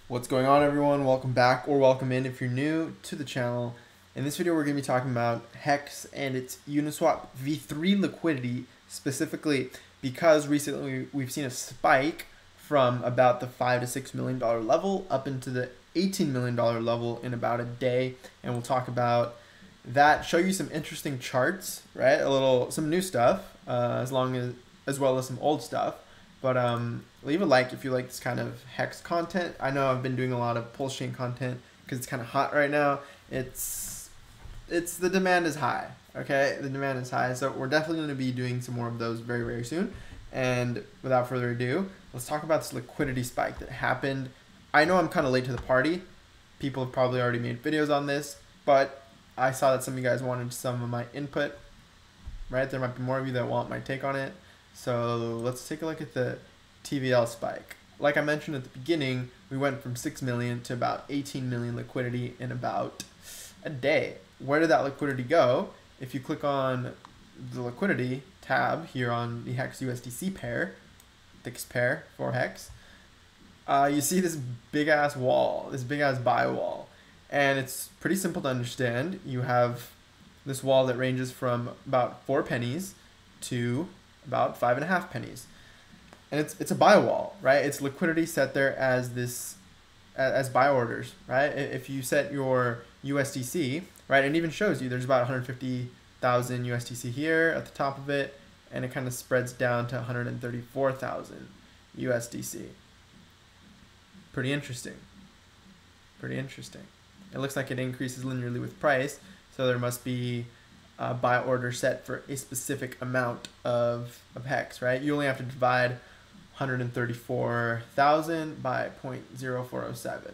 What's going on, everyone? Welcome back, or welcome in if you're new to the channel. In this video we're going to be talking about HEX and its Uniswap v3 liquidity, specifically because recently we've seen a spike from about the $5 to $6 million level up into the $18 million level in about a day, and we'll talk about that, show you some interesting charts, right? Some new stuff, as well as some old stuff. But leave a like if you like this kind of HEX content. I know I've been doing a lot of pulse chain content because it's kind of hot right now. It's the demand is high. Okay, the demand is high, so we're definitely going to be doing some more of those very, very soon. And without further ado, let's talk about this liquidity spike that happened. I know I'm kind of late to the party. People have probably already made videos on this, but I saw that some of you guys wanted some of my input. Right, there might be more of you that want my take on it. So let's take a look at the TVL spike. Like I mentioned at the beginning, we went from 6 million to about 18 million liquidity in about a day. Where did that liquidity go? If you click on the liquidity tab here on the HEX USDC pair, thickest pair for HEX, you see this big ass wall, this big ass buy wall. And it's pretty simple to understand. You have this wall that ranges from about 4 pennies to about 5.5 pennies, and it's a buy wall, right? It's liquidity set there as buy orders, right? If you set your USDC, right, it even shows you there's about 150,000 USDC here at the top of it, and it kind of spreads down to 134,000 USDC. Pretty interesting. Pretty interesting. It looks like it increases linearly with price, so there must be buy order set for a specific amount of HEX, right? You only have to divide 134,000 by 0.0407.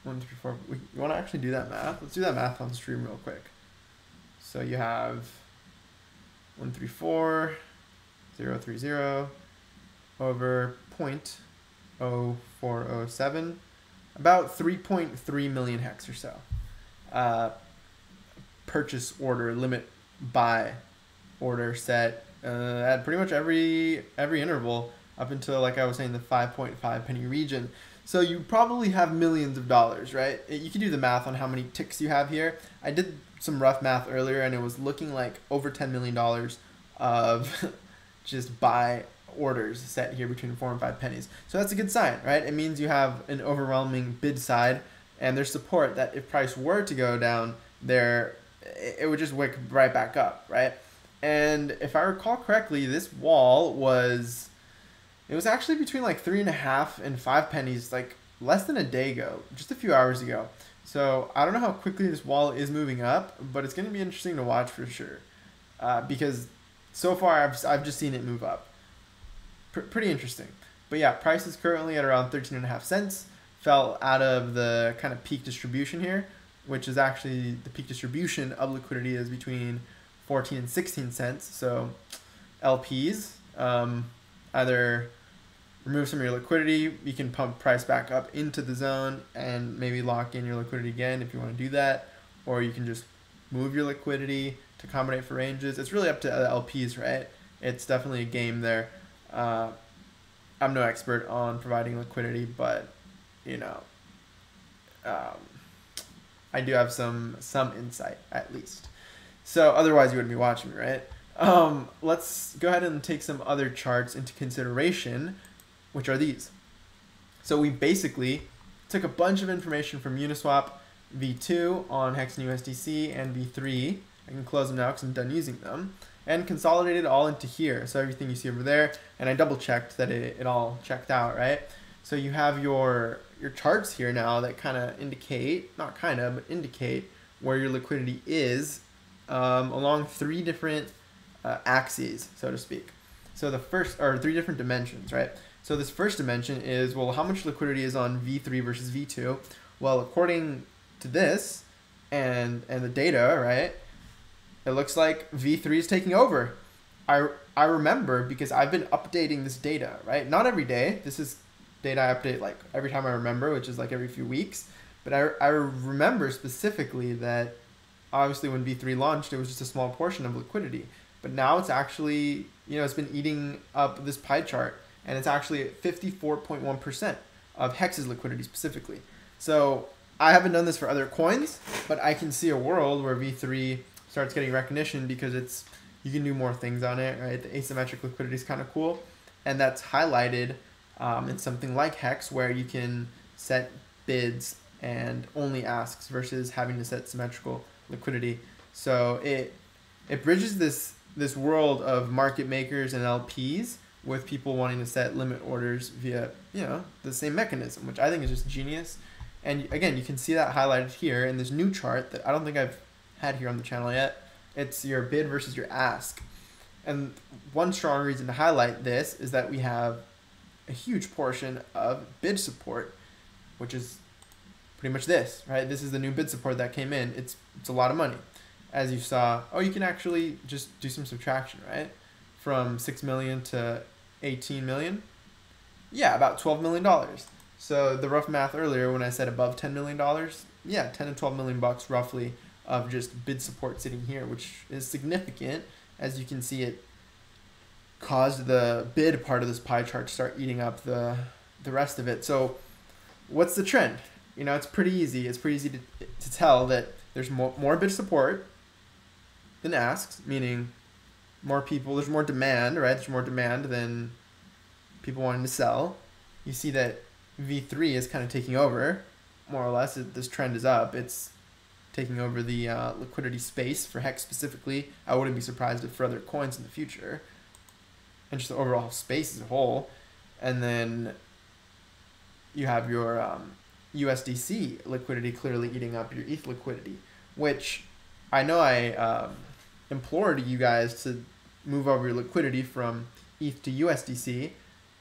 134. You want to actually do that math? Let's do that math on stream real quick. So you have 134,030 over 0.0407, about 3.3 million HEX or so. Purchase order limit buy order set at pretty much every interval up until, like I was saying, the 5.5 penny region. So you probably have millions of dollars, right? You can do the math on how many ticks you have here. I did some rough math earlier, and it was looking like over $10 million of just buy orders set here between 4 and 5 pennies. So that's a good sign, right? It means you have an overwhelming bid side, and there's support that if price were to go down there, it would just wick right back up, right? And if I recall correctly, this wall was actually between like 3.5 and 5 pennies, like less than a day ago, just a few hours ago. So I don't know how quickly this wall is moving up, but it's going to be interesting to watch for sure, because so far I've just seen it move up. Pretty interesting. But yeah, price is currently at around 13.5 cents. Fell out of the kind of peak distribution here, which is actually the peak distribution of liquidity is between 14 and 16 cents. So LPs, either remove some of your liquidity, you can pump price back up into the zone and maybe lock in your liquidity again if you want to do that, or you can just move your liquidity to accommodate for ranges. It's really up to the LPs, right? It's definitely a game there. I'm no expert on providing liquidity, but you know, I do have some insight at least. So otherwise you wouldn't be watching me, right? Let's go ahead and take some other charts into consideration, which are these. So we basically took a bunch of information from Uniswap v2 on HEX and USDC and v3. I can close them now because I'm done using them, and consolidated it all into here. So everything you see over there, and I double checked that it all checked out, right? So you have your charts here now that kind of indicate, not kind of, but indicate where your liquidity is along 3 different axes, so to speak. So the first, or 3 different dimensions, right? So this first dimension is, well, how much liquidity is on V3 versus V2? Well, according to this and the data, right, it looks like V3 is taking over. I remember because I've been updating this data, right? Not every day. This is data I update like every time I remember, which is like every few weeks. But I remember specifically that obviously when V3 launched, it was just a small portion of liquidity. But now it's actually, you know, it's been eating up this pie chart. and it's actually at 54.1% of HEX's liquidity specifically. So I haven't done this for other coins, but I can see a world where V3 starts getting recognition because you can do more things on it, right? The asymmetric liquidity is kind of cool, and that's highlighted in something like HEX, where you can set bids and only asks versus having to set symmetrical liquidity. So it bridges this world of market makers and LPs with people wanting to set limit orders via the same mechanism, which I think is just genius. And again, you can see that highlighted here in this new chart that I don't think I've had here on the channel yet. It's your bid versus your ask. And one strong reason to highlight this is that we have a huge portion of bid support, which is pretty much this, right? This is the new bid support that came in. It's a lot of money. As you saw, you can actually just do some subtraction, right? From 6 million to 18 million. Yeah, about $12 million. So the rough math earlier when I said above $10 million, yeah, 10 to 12 million bucks roughly of just bid support sitting here, which is significant. As you can see, it caused the bid part of this pie chart to start eating up the rest of it. So what's the trend? It's pretty easy. It's pretty easy to tell that there's more bid support than asks, meaning more people, there's more demand, right? There's more demand than people wanting to sell. You see that V3 is kind of taking over, more or less. This trend is up. It's taking over the liquidity space for HEX specifically. I wouldn't be surprised if for other coins in the future, and just the overall space as a whole. And then you have your USDC liquidity clearly eating up your ETH liquidity, which I know I implored you guys to move over your liquidity from ETH to USDC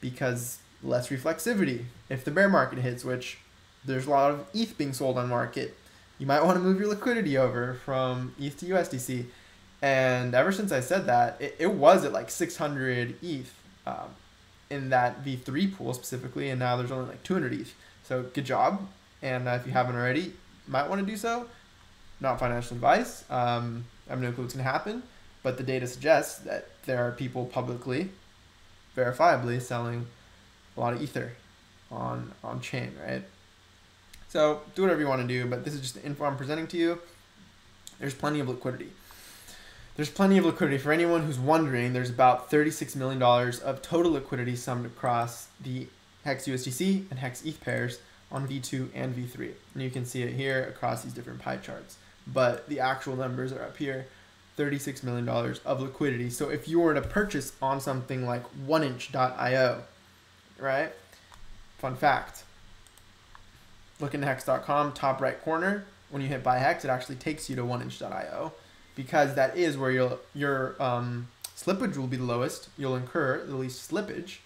because less reflexivity. If the bear market hits, which there's a lot of ETH being sold on market, you might want to move your liquidity over from ETH to USDC. And ever since I said that, it was at like 600 ETH in that V3 pool specifically, and now there's only like 200 ETH. So good job. And if you haven't already, you might want to do so. Not financial advice. I have no clue what's going to happen, but the data suggests that there are people publicly, verifiably selling a lot of Ether on chain, right? So do whatever you want to do, but this is just the info I'm presenting to you. There's plenty of liquidity. There's plenty of liquidity. For anyone who's wondering, there's about $36 million of total liquidity summed across the HEX USDC and HEX ETH pairs on V2 and V3. And you can see it here across these different pie charts. But the actual numbers are up here, $36 million of liquidity. So if you were to purchase on something like oneinch.io, right? Fun fact, LookIntoHex.com, top right corner, when you hit buy HEX, it actually takes you to oneinch.io because that is where your slippage will be the lowest. You'll incur the least slippage.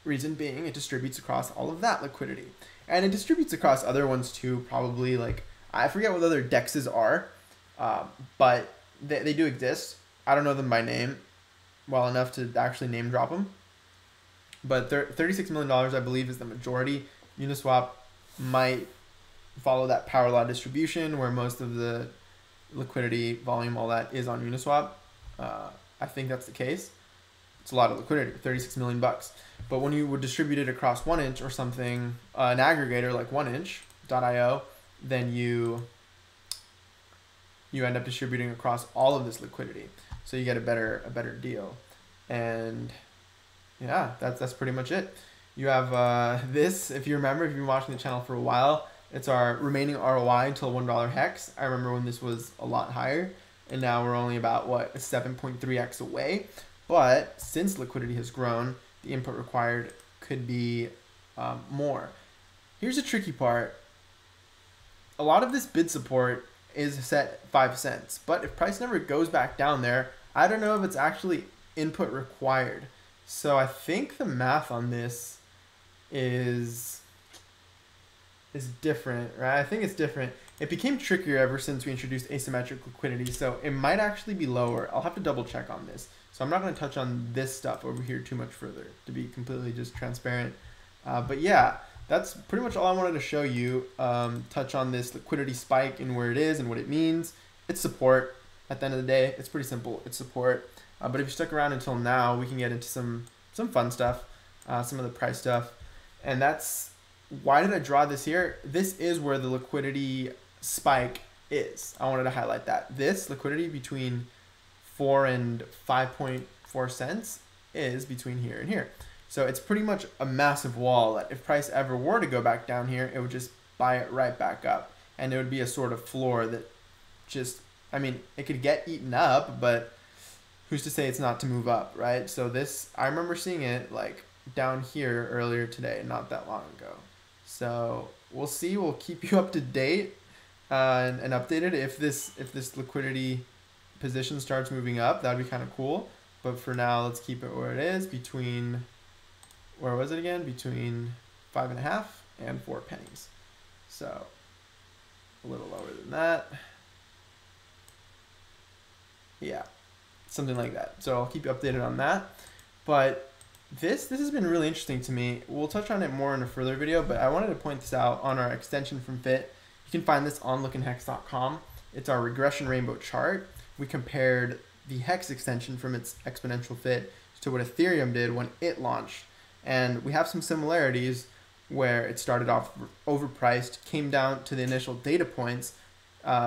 Reason being, it distributes across all of that liquidity. And it distributes across other ones too, probably like, I forget what other DEXs are, but they do exist. I don't know them by name well enough to actually name drop them. But $36 million, I believe, is the majority. Uniswap might follow that power law distribution where most of the liquidity, volume, all that is on Uniswap. I think that's the case. It's a lot of liquidity, 36 million bucks. But when you would distribute it across 1inch or something, an aggregator like oneinch.io, then you end up distributing across all of this liquidity. So you get a better deal. And yeah, that's pretty much it. You have this, if you remember, if you've been watching the channel for a while, it's our remaining ROI until $1 HEX. I remember when this was a lot higher, and now we're only about, what, 7.3x away. But since liquidity has grown, the input required could be more. Here's the tricky part. A lot of this bid support is set 5 cents, but if price never goes back down there, I don't know if it's actually input required. So I think the math on this is different, right? I think it's different. It became trickier ever since we introduced asymmetric liquidity, so it might actually be lower. I'll have to double check on this. So I'm not going to touch on this stuff over here too much further, to be completely just transparent. But yeah, that's pretty much all I wanted to show you. Touch on this liquidity spike and where it is and what it means. It's support. At the end of the day, it's pretty simple. It's support. But if you stuck around until now, we can get into some fun stuff. some of the price stuff. And that's, why did I draw this here? This is where the liquidity spike is. I wanted to highlight that. This liquidity between 4 and 5.4 cents is between here and here. So it's pretty much a massive wall that if price ever were to go back down here, it would just buy it right back up. And it would be a sort of floor that just, I mean, it could get eaten up, but who's to say it's not to move up, right? So this, I remember seeing it like down here earlier today, not that long ago. So we'll see. We'll keep you up to date and updated if this liquidity position starts moving up. That'd be kind of cool. But for now, let's keep it where it is, between, where was it again? Between 5.5 and 4 pennies. So a little lower than that. Yeah, something like that. So I'll keep you updated on that. But this has been really interesting to me. We'll touch on it more in a further video, but I wanted to point this out on our extension from Fit. You can find this on LookIntoHex.com. It's our regression rainbow chart. We compared the HEX extension from its exponential fit to what Ethereum did when it launched. And we have some similarities where it started off overpriced, came down to the initial data points,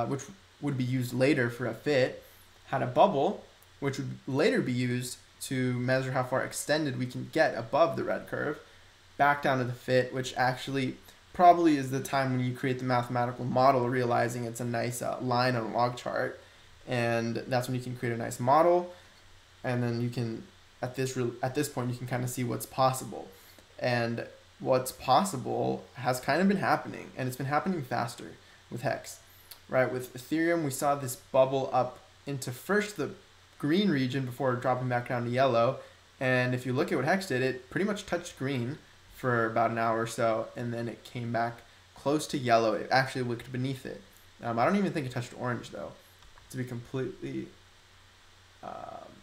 which would be used later for a fit, had a bubble, which would later be used to measure how far extended we can get above the red curve, back down to the fit, which actually probably is the time when you create the mathematical model, realizing it's a nice line on a log chart. And that's when you can create a nice model, and then you can, at this point, you can kind of see what's possible. And what's possible has kind of been happening, and it's been happening faster with HEX, right? With Ethereum, we saw this bubble up into first the green region before dropping back down to yellow. And if you look at what HEX did, it pretty much touched green for about an hour or so, and then it came back close to yellow. It actually looked beneath it. I don't even think it touched orange though. To be completely,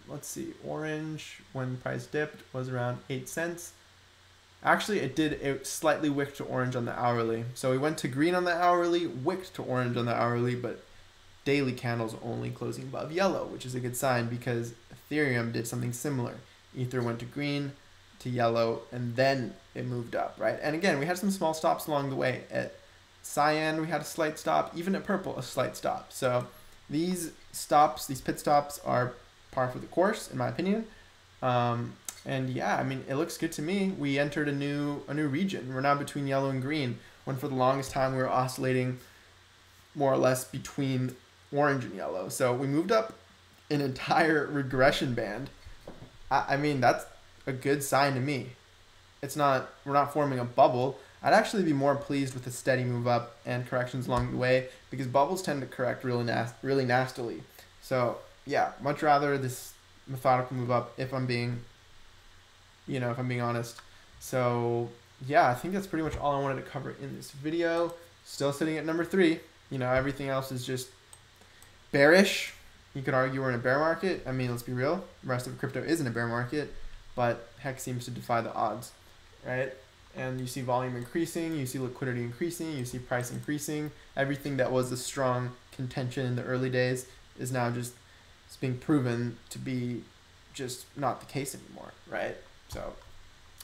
let's see, orange when price dipped was around 8 cents. Actually, it slightly wicked to orange on the hourly. So we went to green on the hourly, wicked to orange on the hourly, but daily candles only closing above yellow, which is a good sign because Ethereum did something similar. Ether went to green, to yellow, and then it moved up, right? And again, we had some small stops along the way. At cyan, we had a slight stop. Even at purple, a slight stop. So these stops, these pit stops, are par for the course, in my opinion. And yeah, I mean, it looks good to me. We entered a new region. We're now between yellow and green, when for the longest time we were oscillating more or less between orange and yellow. So we moved up an entire regression band. I mean, that's a good sign to me. We're not forming a bubble. I'd actually be more pleased with a steady move up and corrections along the way, because bubbles tend to correct really nastily. So yeah, much rather this methodical move up if I'm being honest. So yeah, I think that's pretty much all I wanted to cover in this video. Still sitting at number 3. Everything else is just bearish. You could argue we're in a bear market. I mean, let's be real. The rest of crypto is in a bear market, but HEX seems to defy the odds, right? And you see volume increasing, you see liquidity increasing, you see price increasing. Everything that was a strong contention in the early days is now just being proven to be just not the case anymore, right? So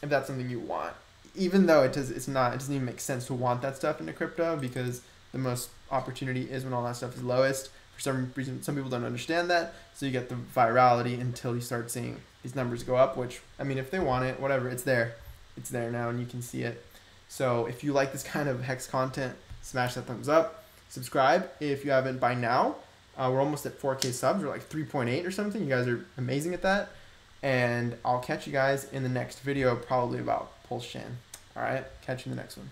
if that's something you want, even though it doesn't even make sense to want that stuff into crypto, because the most opportunity is when all that stuff is lowest. For some reason, some people don't understand that, so you get the virality until you start seeing these numbers go up, which, I mean, if they want it, whatever, it's there. It's there now, and you can see it. So if you like this kind of HEX content, smash that thumbs up. Subscribe if you haven't by now. We're almost at 4K subs. We're like 3.8 or something. You guys are amazing at that. And I'll catch you guys in the next video, probably about Pulse Chain. All right, catch you in the next one.